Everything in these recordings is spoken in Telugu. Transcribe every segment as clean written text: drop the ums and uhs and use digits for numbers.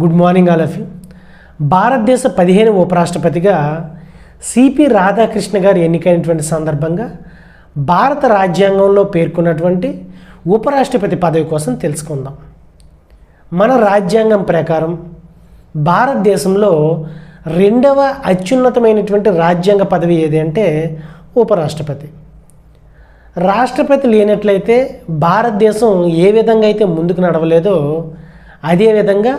Good morning all of you. భారతదేశ 15వ ఉపరాష్ట్రపతిగా సిపి రాధాకృష్ణ గారు ఎన్నికైనటువంటి సందర్భంగా భారత రాజ్యాంగంలో పేర్కొన్నటువంటి ఉపరాష్ట్రపతి పదవి కోసం తెలుసుకుందాం. మన రాజ్యాంగం ప్రకారం భారతదేశంలో రెండవ అత్యున్నతమైనటువంటి రాజ్యాంగ పదవి ఏది అంటే ఉపరాష్ట్రపతి. రాష్ట్రపతి లేనట్లయితే భారతదేశం ఏ విధంగా అయితే ముందుకు నడవలేదో అదేవిధంగా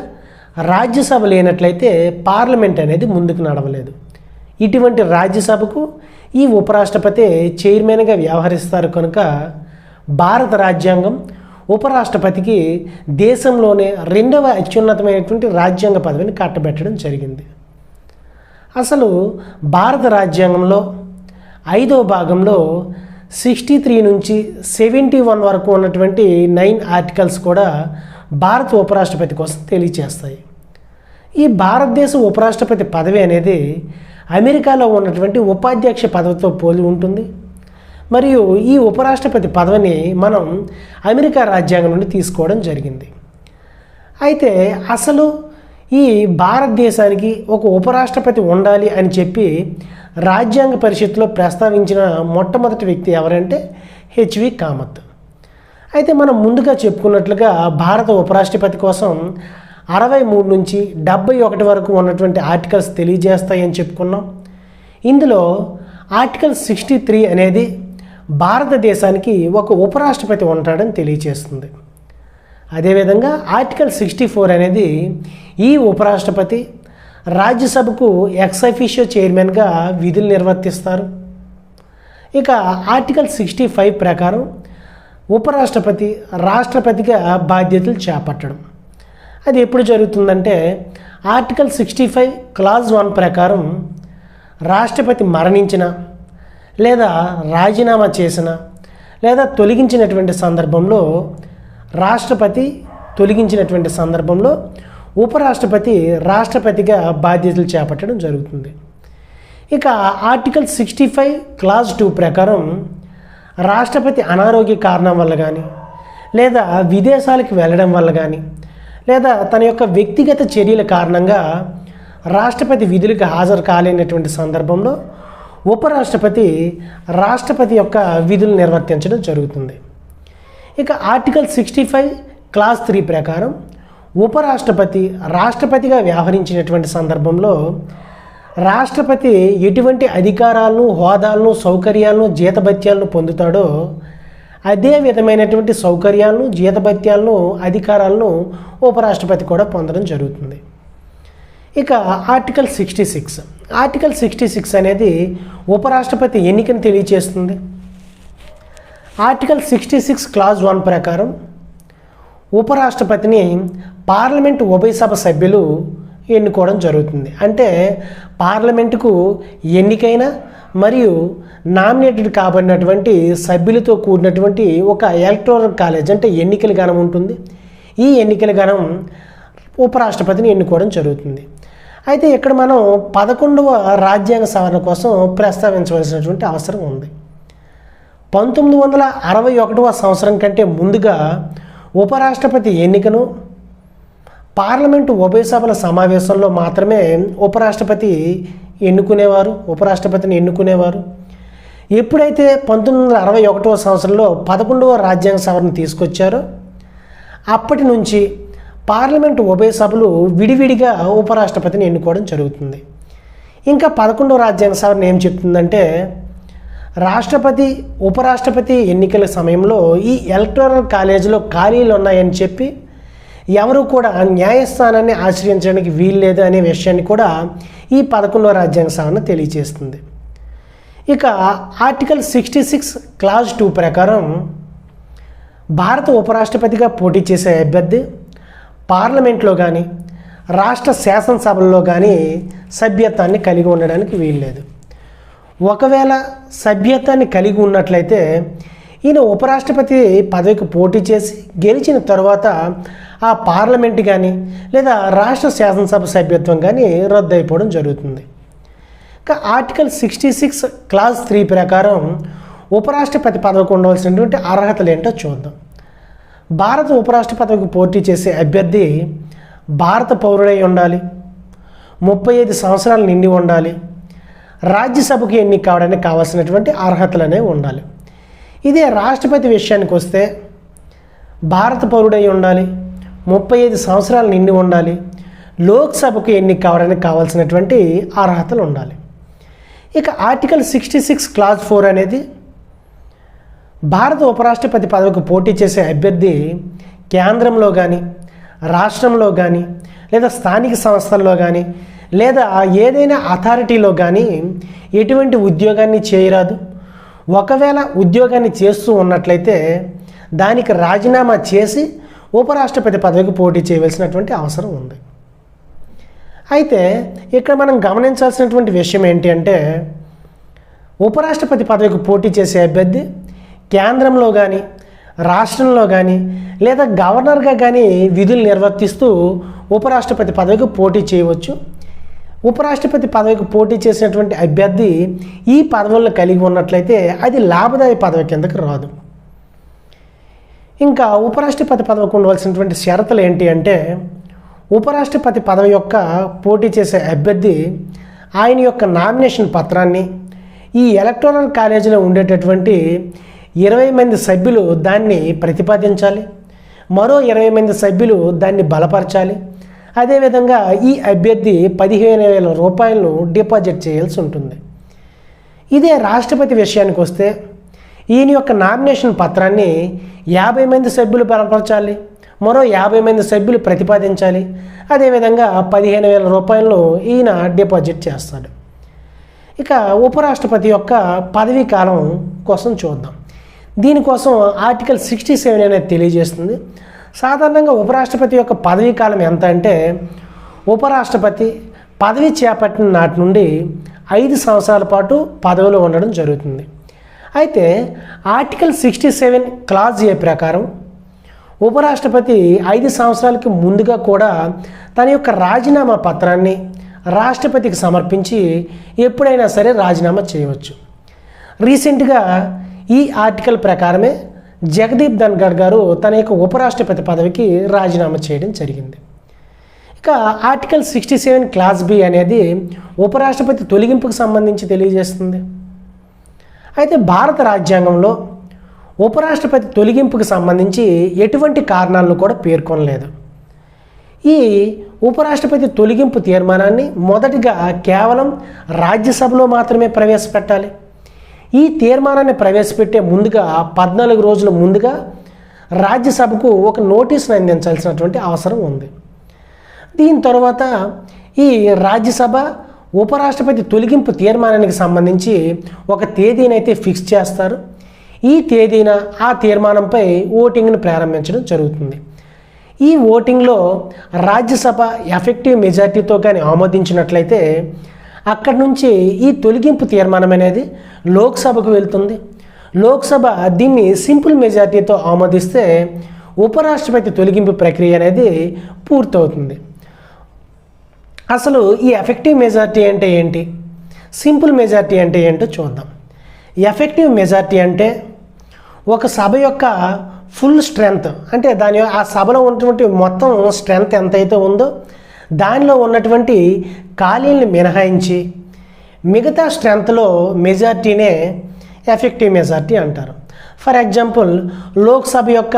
రాజ్యసభ లేనట్లయితే పార్లమెంట్ అనేది ముందుకు నడవలేదు. ఇటువంటి రాజ్యసభకు ఈ ఉపరాష్ట్రపతి చైర్మన్గా వ్యవహరిస్తారు కనుక భారత రాజ్యాంగం ఉపరాష్ట్రపతికి దేశంలోనే రెండవ అత్యున్నతమైనటువంటి రాజ్యాంగ పదవిని కట్టబెట్టడం జరిగింది. అసలు భారత రాజ్యాంగంలో 5వ భాగంలో 63 నుంచి 71 వరకు ఉన్నటువంటి 9 ఆర్టికల్స్ కూడా భారత ఉపరాష్ట్రపతి కోసం తెలియచేస్తాయి. ఈ భారతదేశ ఉపరాష్ట్రపతి పదవి అనేది అమెరికాలో ఉన్నటువంటి ఉపాధ్యక్ష పదవితో పోలి ఉంటుంది. మరియు ఈ ఉపరాష్ట్రపతి పదవిని మనం అమెరికా రాజ్యాంగం నుండి తీసుకోవడం జరిగింది. అయితే అసలు ఈ భారతదేశానికి ఒక ఉపరాష్ట్రపతి ఉండాలి అని చెప్పి రాజ్యాంగ పరిషత్తులో ప్రస్తావించిన మొట్టమొదటి వ్యక్తి ఎవరంటే హెచ్వి కామత్. అయితే మనం ముందుగా చెప్పుకున్నట్లుగా భారత ఉపరాష్ట్రపతి కోసం 63 నుంచి 71 వరకు ఉన్నటువంటి ఆర్టికల్స్ తెలియజేస్తాయని చెప్పుకున్నాం. ఇందులో ఆర్టికల్ 63 అనేది భారతదేశానికి ఒక ఉపరాష్ట్రపతి ఉంటాడని తెలియజేస్తుంది. అదేవిధంగా ఆర్టికల్ 64 అనేది ఈ ఉపరాష్ట్రపతి రాజ్యసభకు ఎక్స్ అఫీషియో చైర్మన్గా విధులు నిర్వర్తిస్తారు. ఇక ఆర్టికల్ 65 ప్రకారం ఉపరాష్ట్రపతి రాష్ట్రపతిగా బాధ్యతలు చేపట్టడం. అది ఎప్పుడు జరుగుతుందంటే ఆర్టికల్ 65 క్లాజ్ 1 ప్రకారం రాష్ట్రపతి మరణించిన లేదా రాజీనామా చేసిన లేదా తొలగించినటువంటి సందర్భంలో ఉపరాష్ట్రపతి రాష్ట్రపతిగా బాధ్యతలు చేపట్టడం జరుగుతుంది. ఇక ఆర్టికల్ 65 క్లాజ్ 2 ప్రకారం రాష్ట్రపతి అనారోగ్య కారణం వల్ల కానీ లేదా విదేశాలకు వెళ్ళడం వల్ల కానీ లేదా తన యొక్క వ్యక్తిగత చర్యల కారణంగా రాష్ట్రపతి విధులకు హాజరు కాలేనటువంటి సందర్భంలో రాష్ట్రపతి యొక్క విధులు నిర్వర్తించడం జరుగుతుంది. ఇక ఆర్టికల్ 65 క్లాజ్ 3 ప్రకారం ఉపరాష్ట్రపతి రాష్ట్రపతిగా వ్యవహరించినటువంటి సందర్భంలో రాష్ట్రపతి ఎటువంటి అధికారాలను హోదాలను సౌకర్యాలను జీతభత్యాలను పొందుతాడో అదే విధమైనటువంటి సౌకర్యాలను జీతభత్యాలను అధికారాలను ఉపరాష్ట్రపతి కూడా పొందడం జరుగుతుంది. ఇక ఆర్టికల్ 66 అనేది ఉపరాష్ట్రపతి ఎన్నికను తెలియజేస్తుంది. ఆర్టికల్ 66 క్లాజ్ 1 ప్రకారం ఉపరాష్ట్రపతిని పార్లమెంటు ఉభయ సభ సభ్యులు ఎన్నుకోవడం జరుగుతుంది. అంటే పార్లమెంటుకు ఎన్నికైన మరియు నామినేటెడ్ కాబడినటువంటి సభ్యులతో కూడినటువంటి ఒక ఎలక్టోరల్ కాలేజ్ అంటే ఎన్నికల గణం ఉంటుంది. ఈ ఎన్నికల గణం ఉపరాష్ట్రపతిని ఎన్నుకోవడం జరుగుతుంది. అయితే ఇక్కడ మనం 11వ రాజ్యాంగ సవరణ కోసం ప్రస్తావించవలసినటువంటి అవసరం ఉంది. 1961వ సంవత్సరం కంటే ముందుగా ఉపరాష్ట్రపతి ఎన్నికను పార్లమెంటు ఉభయ సభల సమావేశంలో మాత్రమే ఉపరాష్ట్రపతిని ఎన్నుకునేవారు. ఎప్పుడైతే 1961వ సంవత్సరంలో 11వ రాజ్యాంగ సవరణ తీసుకొచ్చారో అప్పటి నుంచి పార్లమెంటు ఉభయ సభలు విడివిడిగా ఉపరాష్ట్రపతిని ఎన్నుకోవడం జరుగుతుంది. ఇంకా 11వ రాజ్యాంగ సవరణ ఏం చెప్తుందంటే రాష్ట్రపతి ఉపరాష్ట్రపతి ఎన్నికల సమయంలో ఈ ఎలక్టోరల్ కాలేజీలో ఖాళీలు ఉన్నాయని చెప్పి ఎవరు కూడా న్యాయస్థానాన్ని ఆశ్రయించడానికి వీల్లేదు అనే విషయాన్ని కూడా ఈ 11వ రాజ్యాంగ సవరణ తెలియజేస్తుంది. ఇక ఆర్టికల్ 66 క్లాజ్ 2 ప్రకారం భారత ఉపరాష్ట్రపతిగా పోటీ చేసే అభ్యర్థి పార్లమెంట్లో కానీ రాష్ట్ర శాసనసభల్లో కానీ సభ్యత్వాన్ని కలిగి ఉండడానికి వీల్లేదు. ఒకవేళ సభ్యత్వాన్ని కలిగి ఉన్నట్లయితే ఈయన ఉపరాష్ట్రపతి పదవికి పోటీ చేసి గెలిచిన తర్వాత ఆ పార్లమెంట్ కానీ లేదా రాష్ట్ర శాసనసభ సభ్యత్వం కానీ రద్దు అయిపోవడం జరుగుతుంది. ఇక ఆర్టికల్ 66 క్లాజ్ 3 ప్రకారం ఉపరాష్ట్రపతి పదవికి ఉండవలసినటువంటి అర్హతలు ఏంటో చూద్దాం. భారత ఉపరాష్ట్రపతికి పోటీ చేసే అభ్యర్థి భారత పౌరుడై ఉండాలి, 35 సంవత్సరాలు నిండి ఉండాలి, రాజ్యసభకు ఎన్నిక కావడానికి కావాల్సినటువంటి అర్హతలు అనేవి ఉండాలి. ఇదే రాష్ట్రపతి విషయానికి వస్తే భారత పౌరుడై ఉండాలి, 35 సంవత్సరాలు నిండి ఉండాలి, లోక్సభకు ఎన్నిక కావడానికి కావాల్సినటువంటి అర్హతలు ఉండాలి. ఇక ఆర్టికల్ 66 క్లాజ్ 4 అనేది భారత ఉపరాష్ట్రపతి పదవికి పోటీ చేసే అభ్యర్థి కేంద్రంలో కానీ, రాష్ట్రంలో కానీ, లేదా స్థానిక సంస్థల్లో కానీ, లేదా ఏదైనా అథారిటీలో కానీ ఎటువంటి ఉద్యోగాన్ని చేయరాదు. ఒకవేళ ఉద్యోగాన్ని చేస్తూ ఉన్నట్లయితే దానికి రాజీనామా చేసి ఉపరాష్ట్రపతి పదవికి పోటీ చేయవలసినటువంటి అవసరం ఉంది. అయితే ఇక్కడ మనం గమనించాల్సినటువంటి విషయం ఏంటి అంటే, ఉపరాష్ట్రపతి పదవికి పోటీ చేసే అభ్యర్థి కేంద్రంలో కానీ, రాష్ట్రంలో కానీ, లేదా గవర్నర్గా కానీ విధులు నిర్వర్తిస్తూ ఉపరాష్ట్రపతి పదవికి పోటీ చేయవచ్చు. ఉపరాష్ట్రపతి పదవికి పోటీ చేసినటువంటి అభ్యర్థి ఈ పదవులను కలిగి ఉన్నట్లయితే అది లాభదాయ పదవి కిందకి రాదు. ఇంకా ఉపరాష్ట్రపతి పదవికి ఉండవలసినటువంటి షరతులు ఏంటి అంటే, ఉపరాష్ట్రపతి పదవి యొక్క పోటీ చేసే అభ్యర్థి ఆయన యొక్క నామినేషన్ పత్రాన్ని ఈ ఎలక్టోరల్ కాలేజీలో ఉండేటటువంటి 20 మంది సభ్యులు దాన్ని ప్రతిపాదించాలి, మరో 20 మంది సభ్యులు దాన్ని బలపరచాలి. అదేవిధంగా ఈ అభ్యర్థి 15,000 రూపాయలను డిపాజిట్ చేయాల్సి ఉంటుంది. ఇదే రాష్ట్రపతి విషయానికి వస్తే ఈయన యొక్క నామినేషన్ పత్రాన్ని 50 మంది సభ్యులు బలపరచాలి, మరో 50 మంది సభ్యులు ప్రతిపాదించాలి. అదేవిధంగా 15,000 రూపాయలను ఈయన డిపాజిట్ చేస్తాడు. ఇక ఉపరాష్ట్రపతి యొక్క పదవీ కాలం కోసం చూద్దాం. దీనికోసం ఆర్టికల్ 67 అనేది తెలియజేస్తుంది. సాధారణంగా ఉపరాష్ట్రపతి యొక్క పదవీ కాలం ఎంత అంటే, ఉపరాష్ట్రపతి పదవి చేపట్టిన నాటి నుండి 5 సంవత్సరాల పాటు పదవిలో ఉండడం జరుగుతుంది. అయితే ఆర్టికల్ 67 క్లాజ్ ఏ ప్రకారం ఉపరాష్ట్రపతి 5 సంవత్సరాలకి ముందుగా కూడా తన యొక్క రాజీనామా పత్రాన్ని రాష్ట్రపతికి సమర్పించి ఎప్పుడైనా సరే రాజీనామా చేయవచ్చు. రీసెంట్గా ఈ ఆర్టికల్ ప్రకారమే జగదీప్ ధన్ఖడ్ గారు తన యొక్క ఉపరాష్ట్రపతి పదవికి రాజీనామా చేయడం జరిగింది. ఇక ఆర్టికల్ 67 క్లాజ్ బి అనేది ఉపరాష్ట్రపతి తొలగింపుకు సంబంధించి తెలియజేస్తుంది. అయితే భారత రాజ్యాంగంలో ఉపరాష్ట్రపతి తొలగింపుకు సంబంధించి ఎటువంటి కారణాలను కూడా పేర్కొనలేదు. ఈ ఉపరాష్ట్రపతి తొలగింపు తీర్మానాన్ని మొదటిగా కేవలం రాజ్యసభలో మాత్రమే ప్రవేశపెట్టాలి. ఈ తీర్మానాన్ని ప్రవేశపెట్టే ముందుగా 14 రోజుల ముందుగా రాజ్యసభకు ఒక నోటీసును అందించాల్సినటువంటి అవసరం ఉంది. దీని తర్వాత ఈ రాజ్యసభ ఉపరాష్ట్రపతి తొలగింపు తీర్మానానికి సంబంధించి ఒక తేదీనైతే ఫిక్స్ చేస్తారు. ఈ తేదీన ఆ తీర్మానంపై ఓటింగ్ను ప్రారంభించడం జరుగుతుంది. ఈ ఓటింగ్లో రాజ్యసభ ఎఫెక్టివ్ మెజార్టీతో కానీ ఆమోదించినట్లయితే అక్కడి నుంచి ఈ తొలగింపు తీర్మానం అనేది లోక్సభకు వెళ్తుంది. లోక్సభ దీన్ని సింపుల్ మెజార్టీతో ఆమోదిస్తే ఉపరాష్ట్రపతి తొలగింపు ప్రక్రియ అనేది పూర్తవుతుంది. అసలు ఈ ఎఫెక్టివ్ మెజార్టీ అంటే ఏంటి, సింపుల్ మెజార్టీ అంటే ఏంటో చూద్దాం. ఎఫెక్టివ్ మెజార్టీ అంటే ఒక సభ యొక్క ఫుల్ స్ట్రెంగ్త్, అంటే ఆ సభలో ఉన్నటువంటి మొత్తం స్ట్రెంగ్త్ ఎంతైతే ఉందో దానిలో ఉన్నటువంటి ఖాళీలను మినహాయించి మిగతా స్ట్రెంగ్త్లో మెజార్టీనే ఎఫెక్టివ్ మెజార్టీ అంటారు. ఫర్ ఎగ్జాంపుల్ లోక్సభ యొక్క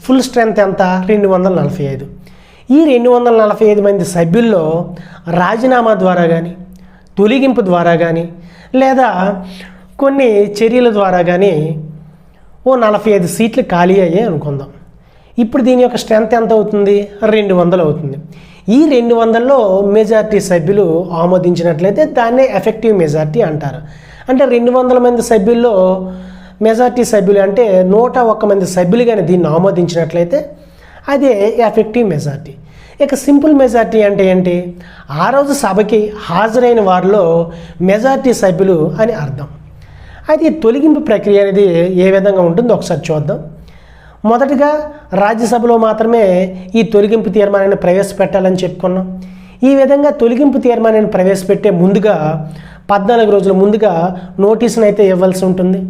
ఫుల్ స్ట్రెంగ్త్ ఎంత, 245. ఈ 245 మంది సభ్యుల్లో రాజీనామా ద్వారా కానీ, తొలగింపు ద్వారా కానీ, లేదా కొన్ని చర్యల ద్వారా కానీ ఓ 45 సీట్లు ఖాళీ అయ్యాయి అనుకుందాం. ఇప్పుడు దీని యొక్క స్ట్రెంగ్త్ ఎంత అవుతుంది, 200 అవుతుంది. ఈ 200లో మెజార్టీ సభ్యులు ఆమోదించినట్లయితే దాన్నే ఎఫెక్టివ్ మెజార్టీ అంటారు. అంటే 200 మంది సభ్యుల్లో మెజార్టీ సభ్యులు అంటే 101 మంది సభ్యులు కానీ దీన్ని ఆమోదించినట్లయితే అదే ఎఫెక్టివ్ మెజార్టీ. ఇక సింపుల్ మెజార్టీ అంటే ఏంటి, ఆ రోజు సభకి హాజరైన వారిలో మెజార్టీ సభ్యులు అని అర్థం. అయితే ఈ తొలగింపు ప్రక్రియ అనేది ఏ విధంగా ఉంటుందో ఒకసారి చూద్దాం. మొదటగా రాజ్యసభలో మాత్రమే ఈ తొలగింపు తీర్మానాన్ని ప్రవేశపెట్టాలని చెప్పుకున్నాం. ఈ విధంగా తొలగింపు తీర్మానాన్ని ప్రవేశపెట్టే ముందుగా 14 రోజుల ముందుగా నోటీసును అయితే ఇవ్వాల్సి ఉంటుంది.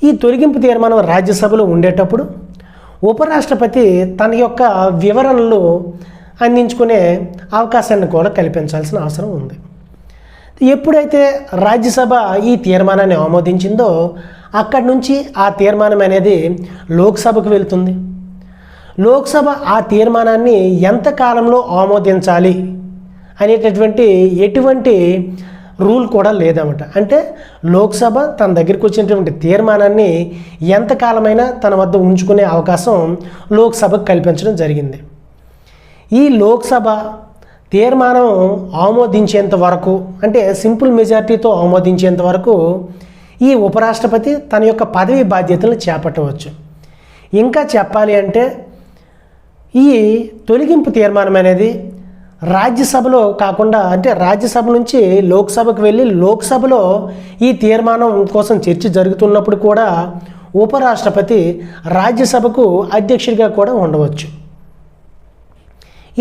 ఈ తొలగింపు తీర్మానం రాజ్యసభలో ఉండేటప్పుడు ఉపరాష్ట్రపతి తన యొక్క వివరణలు అందించుకునే అవకాశాన్ని కూడా కల్పించాల్సిన అవసరం ఉంది. ఎప్పుడైతే రాజ్యసభ ఈ తీర్మానాన్ని ఆమోదించిందో అక్కడి నుంచి ఆ తీర్మానం అనేది లోక్సభకు వెళ్తుంది. లోక్సభ ఆ తీర్మానాన్ని ఎంత కాలంలో ఆమోదించాలి అనేటటువంటి ఎటువంటి రూల్ కూడా లేదన్నమాట. అంటే లోక్సభ తన దగ్గరికి వచ్చినటువంటి తీర్మానాన్ని ఎంతకాలమైనా తన వద్ద ఉంచుకునే అవకాశం లోక్సభకు కల్పించడం జరిగింది. ఈ లోక్సభ తీర్మానం ఆమోదించేంత వరకు, అంటే సింపుల్ మెజారిటీతో ఆమోదించేంత వరకు ఈ ఉపరాష్ట్రపతి తన యొక్క పదవి బాధ్యతలను చేపట్టవచ్చు. ఇంకా చెప్పాలి అంటే ఈ తొలగింపు తీర్మానం అనేది రాజ్యసభలో కాకుండా, అంటే రాజ్యసభ నుంచి లోక్సభకు వెళ్ళి లోక్సభలో ఈ తీర్మానం కోసం చర్చ జరుగుతున్నప్పుడు కూడా ఉపరాష్ట్రపతి రాజ్యసభకు అధ్యక్షుడిగా కూడా ఉండవచ్చు.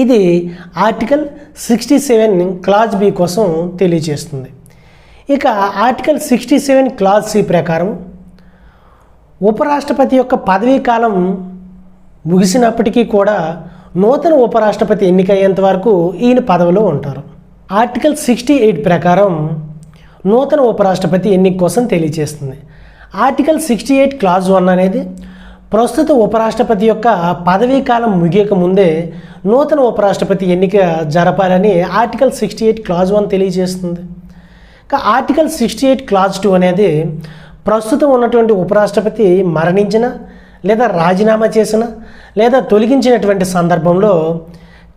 ఇది ఆర్టికల్ 67 క్లాజ్ బి కోసం తెలియజేస్తుంది. ఇక ఆర్టికల్ 67 క్లాజ్ సి ప్రకారం ఉపరాష్ట్రపతి యొక్క పదవీ కాలం ముగిసినప్పటికీ కూడా నూతన ఉపరాష్ట్రపతి ఎన్నికయ్యేంత వరకు ఈయన పదవిలో ఉంటారు. ఆర్టికల్ 68 ప్రకారం నూతన ఉపరాష్ట్రపతి ఎన్నిక కోసం తెలియజేస్తుంది. ఆర్టికల్ 68 క్లాజ్ 1 అనేది ప్రస్తుత ఉపరాష్ట్రపతి యొక్క పదవీ కాలం ముగియక ముందే నూతన ఉపరాష్ట్రపతి ఎన్నిక జరపాలని ఆర్టికల్ 68 క్లాజ్ 1 తెలియజేస్తుంది. ఆర్టికల్ 68 క్లాజ్ 2 అనేది ప్రస్తుతం ఉన్నటువంటి ఉపరాష్ట్రపతి మరణించిన లేదా రాజీనామా చేసిన లేదా తొలగించినటువంటి సందర్భంలో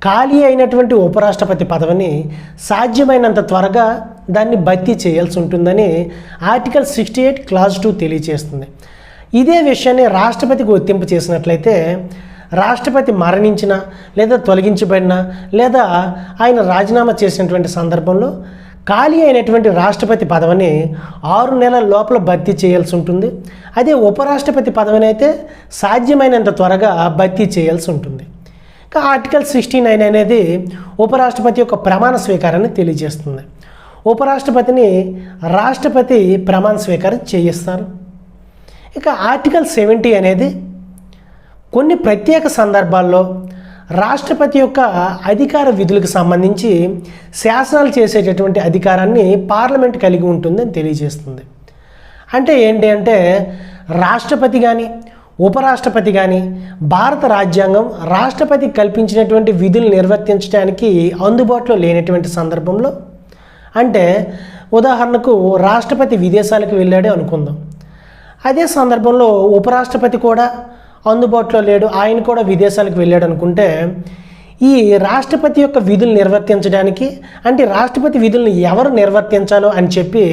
ఖాళీ అయినటువంటి ఉపరాష్ట్రపతి పదవిని సాధ్యమైనంత త్వరగా దాన్ని భర్తీ చేయాల్సి ఉంటుందని ఆర్టికల్ 68 క్లాజ్ 2 తెలియజేస్తుంది. ఇదే విషయాన్ని రాష్ట్రపతికి వర్తింపు చేసినట్లయితే రాష్ట్రపతి మరణించిన లేదా తొలగించబడిన లేదా ఆయన రాజీనామా చేసినటువంటి సందర్భంలో ఖాళీ అయినటువంటి రాష్ట్రపతి పదవిని 6 నెలల లోపల భర్తీ చేయాల్సి ఉంటుంది. అదే ఉపరాష్ట్రపతి పదవిని అయితే సాధ్యమైనంత త్వరగా భర్తీ చేయాల్సి ఉంటుంది. ఆర్టికల్ 69 అనేది ఉపరాష్ట్రపతి యొక్క ప్రమాణ స్వీకారాన్ని తెలియజేస్తుంది. ఉపరాష్ట్రపతిని రాష్ట్రపతి ప్రమాణ స్వీకారం చేయిస్తారు. ఇక ఆర్టికల్ 70 అనేది కొన్ని ప్రత్యేక సందర్భాల్లో రాష్ట్రపతి యొక్క అధికార విధులకు సంబంధించి శాసనాలు చేసేటటువంటి అధికారాన్ని పార్లమెంట్ కలిగి ఉంటుందని తెలియజేస్తుంది. అంటే ఏంటి అంటే రాష్ట్రపతి కానీ ఉపరాష్ట్రపతి కానీ భారత రాజ్యాంగం రాష్ట్రపతికి కల్పించినటువంటి విధులు నిర్వర్తించడానికి అందుబాటులో లేనటువంటి సందర్భంలో, అంటే ఉదాహరణకు రాష్ట్రపతి విదేశాలకు వెళ్ళాడే అనుకుందాం, అదే సందర్భంలో ఉపరాష్ట్రపతి కూడా అందుబాటులో లేడు, ఆయన కూడా విదేశాలకు వెళ్ళాడు అనుకుంటే ఈ రాష్ట్రపతి యొక్క విధులు నిర్వర్తించడానికి, అంటే రాష్ట్రపతి విధులను ఎవరు నిర్వర్తించాలో అని చెప్పి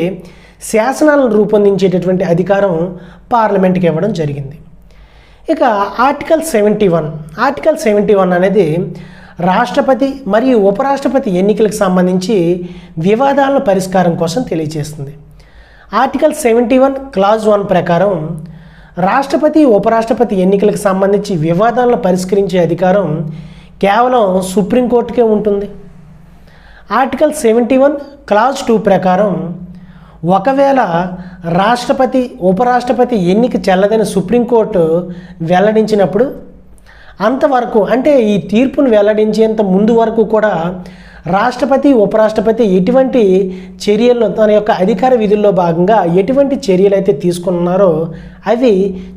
శాసనాలను రూపొందించేటటువంటి అధికారం పార్లమెంట్కి ఇవ్వడం జరిగింది. ఇక ఆర్టికల్ 71 అనేది రాష్ట్రపతి మరియు ఉపరాష్ట్రపతి ఎన్నికలకు సంబంధించి వివాదాల పరిష్కారం కోసం తెలియజేస్తుంది. ఆర్టికల్ 71 క్లాజ్ 1 ప్రకారం రాష్ట్రపతి ఉపరాష్ట్రపతి ఎన్నికలకు సంబంధించి వివాదాలను పరిష్కరించే అధికారం కేవలం సుప్రీంకోర్టుకే ఉంటుంది. ఆర్టికల్ 71 క్లాజ్ 2 ప్రకారం ఒకవేళ రాష్ట్రపతి ఉపరాష్ట్రపతి ఎన్నిక చెల్లదని సుప్రీంకోర్టు వెల్లడించినప్పుడు అంతవరకు, అంటే ఈ తీర్పును వెల్లడించేంత ముందు వరకు కూడా రాష్ట్రపతి ఉపరాష్ట్రపతి ఎటువంటి చర్యలు తన యొక్క అధికార విధుల్లో భాగంగా ఎటువంటి చర్యలు అయితే తీసుకున్నారో అవి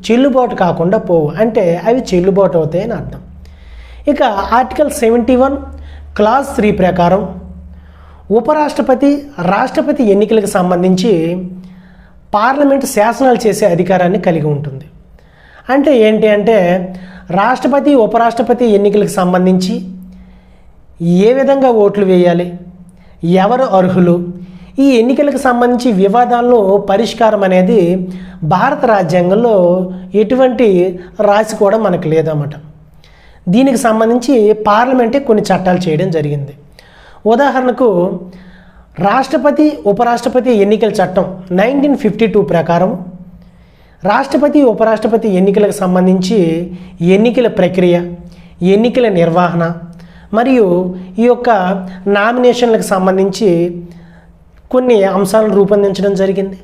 చెల్లుబాటు కాకుండా పోవు, అంటే అవి చెల్లుబాటు అవుతాయని అర్థం. ఇక ఆర్టికల్ 71 క్లాజ్ 3 ప్రకారం ఉపరాష్ట్రపతి రాష్ట్రపతి ఎన్నికలకు సంబంధించి పార్లమెంట్ శాసనాలు చేసే అధికారాన్ని కలిగి ఉంటుంది. అంటే ఏంటి అంటే రాష్ట్రపతి ఉపరాష్ట్రపతి ఎన్నికలకు సంబంధించి ఏ విధంగా ఓట్లు వేయాలి, ఎవరు అర్హులు, ఈ ఎన్నికలకు సంబంధించి వివాదాలను పరిష్కారం అనేది భారత రాజ్యాంగంలో ఎటువంటి రాసి కూడా మనకు లేదన్నమాట. దీనికి సంబంధించి పార్లమెంటే కొన్ని చట్టాలు చేయడం జరిగింది. ఉదాహరణకు రాష్ట్రపతి ఉపరాష్ట్రపతి ఎన్నికల చట్టం 1952 ప్రకారం రాష్ట్రపతి ఉపరాష్ట్రపతి ఎన్నికలకు సంబంధించి ఎన్నికల ప్రక్రియ, ఎన్నికల నిర్వహణ మరియు ఈ యొక్క నామినేషన్లకు సంబంధించి కొన్ని అంశాలను రూపొందించడం జరిగింది.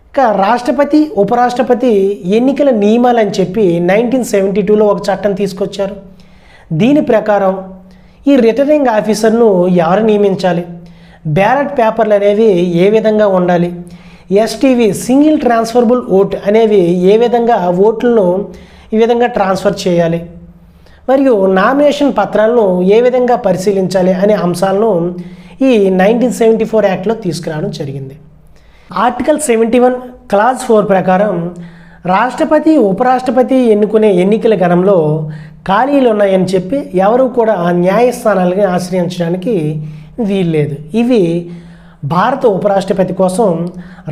ఇక రాష్ట్రపతి ఉపరాష్ట్రపతి ఎన్నికల నియమాలు అని చెప్పి 1972లో ఒక చట్టం తీసుకొచ్చారు. దీని ప్రకారం ఈ రిటర్నింగ్ ఆఫీసర్ను ఎవరు నియమించాలి, బ్యాలెట్ పేపర్లు అనేవి ఏ విధంగా ఉండాలి, ఎస్టీవీ సింగిల్ ట్రాన్స్ఫరబుల్ ఓట్ అనేవి ఏ విధంగా ఓట్లను ఈ విధంగా ట్రాన్స్ఫర్ చేయాలి, మరియు నామినేషన్ పత్రాలను ఏ విధంగా పరిశీలించాలి అనే అంశాలను ఈ 1974 యాక్ట్లో తీసుకురావడం జరిగింది. ఆర్టికల్ 71 క్లాజ్ 4 ప్రకారం రాష్ట్రపతి ఉపరాష్ట్రపతి ఎన్నుకునే ఎన్నికల గణంలో ఖాళీలు ఉన్నాయని చెప్పి ఎవరు కూడా న్యాయస్థానాలని ఆశ్రయించడానికి వీల్లేదు. ఇవి భారత ఉపరాష్ట్రపతి కోసం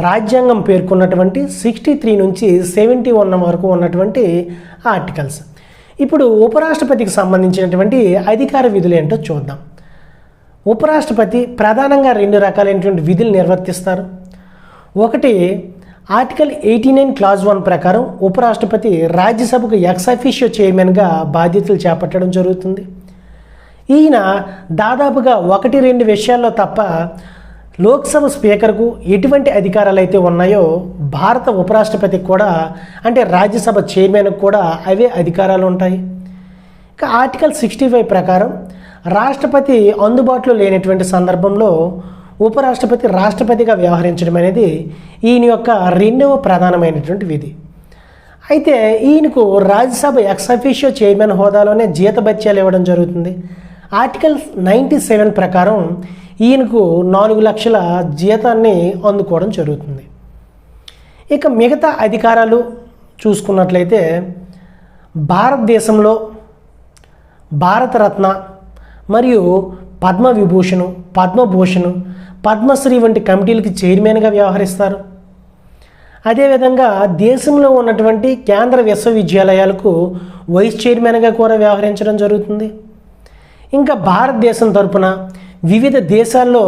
రాజ్యాంగం పేర్కొన్నటువంటి 63 నుంచి 71 వరకు ఉన్నటువంటి ఆర్టికల్స్. ఇప్పుడు ఉపరాష్ట్రపతికి సంబంధించినటువంటి అధికార విధులు ఏంటో చూద్దాం. ఉపరాష్ట్రపతి ప్రధానంగా 2 రకాలైనటువంటి విధులు నిర్వర్తిస్తారు. ఒకటి, ఆర్టికల్ 89 క్లాజ్ 1 ప్రకారం ఉపరాష్ట్రపతి రాజ్యసభకు ఎక్స్ అఫీషియో చైర్మన్గా బాధ్యతలు చేపట్టడం జరుగుతుంది. ఈయన దాదాపుగా 1-2 విషయాల్లో తప్ప లోక్సభ స్పీకర్కు ఎటువంటి అధికారాలు అయితే ఉన్నాయో భారత ఉపరాష్ట్రపతికి కూడా, అంటే రాజ్యసభ చైర్మన్కు కూడా అవే అధికారాలు ఉంటాయి. ఇక ఆర్టికల్ 65 ప్రకారం రాష్ట్రపతి అందుబాటులో లేనటువంటి సందర్భంలో ఉపరాష్ట్రపతి రాష్ట్రపతిగా వ్యవహరించడం అనేది ఈయన యొక్క 2వ ప్రధానమైనటువంటి విధి. అయితే ఈయనకు రాజ్యసభ ఎక్స్ అఫీషియో చైర్మన్ హోదాలోనే జీతభత్యాలు ఇవ్వడం జరుగుతుంది. ఆర్టికల్ 97 ప్రకారం ఈయనకు 4 లక్షల జీతాన్ని అందుకోవడం జరుగుతుంది. ఇక మిగతా అధికారాలు చూసుకున్నట్లయితే భారతదేశంలో భారతరత్న మరియు పద్మవిభూషణ్, పద్మభూషణ్, పద్మశ్రీ వంటి కమిటీలకి చైర్మన్గా వ్యవహరిస్తారు. అదేవిధంగా దేశంలో ఉన్నటువంటి కేంద్ర విశ్వవిద్యాలయాలకు వైస్ చైర్మన్గా కూడా వ్యవహరించడం జరుగుతుంది. ఇంకా భారతదేశం తరపున వివిధ దేశాల్లో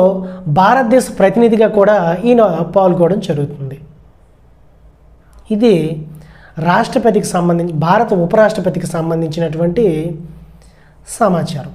భారతదేశ ప్రతినిధిగా కూడా ఈయన పాల్గొనడం జరుగుతుంది. ఇది రాష్ట్రపతికి సంబంధించి భారత ఉపరాష్ట్రపతికి సంబంధించినటువంటి సమాచారం.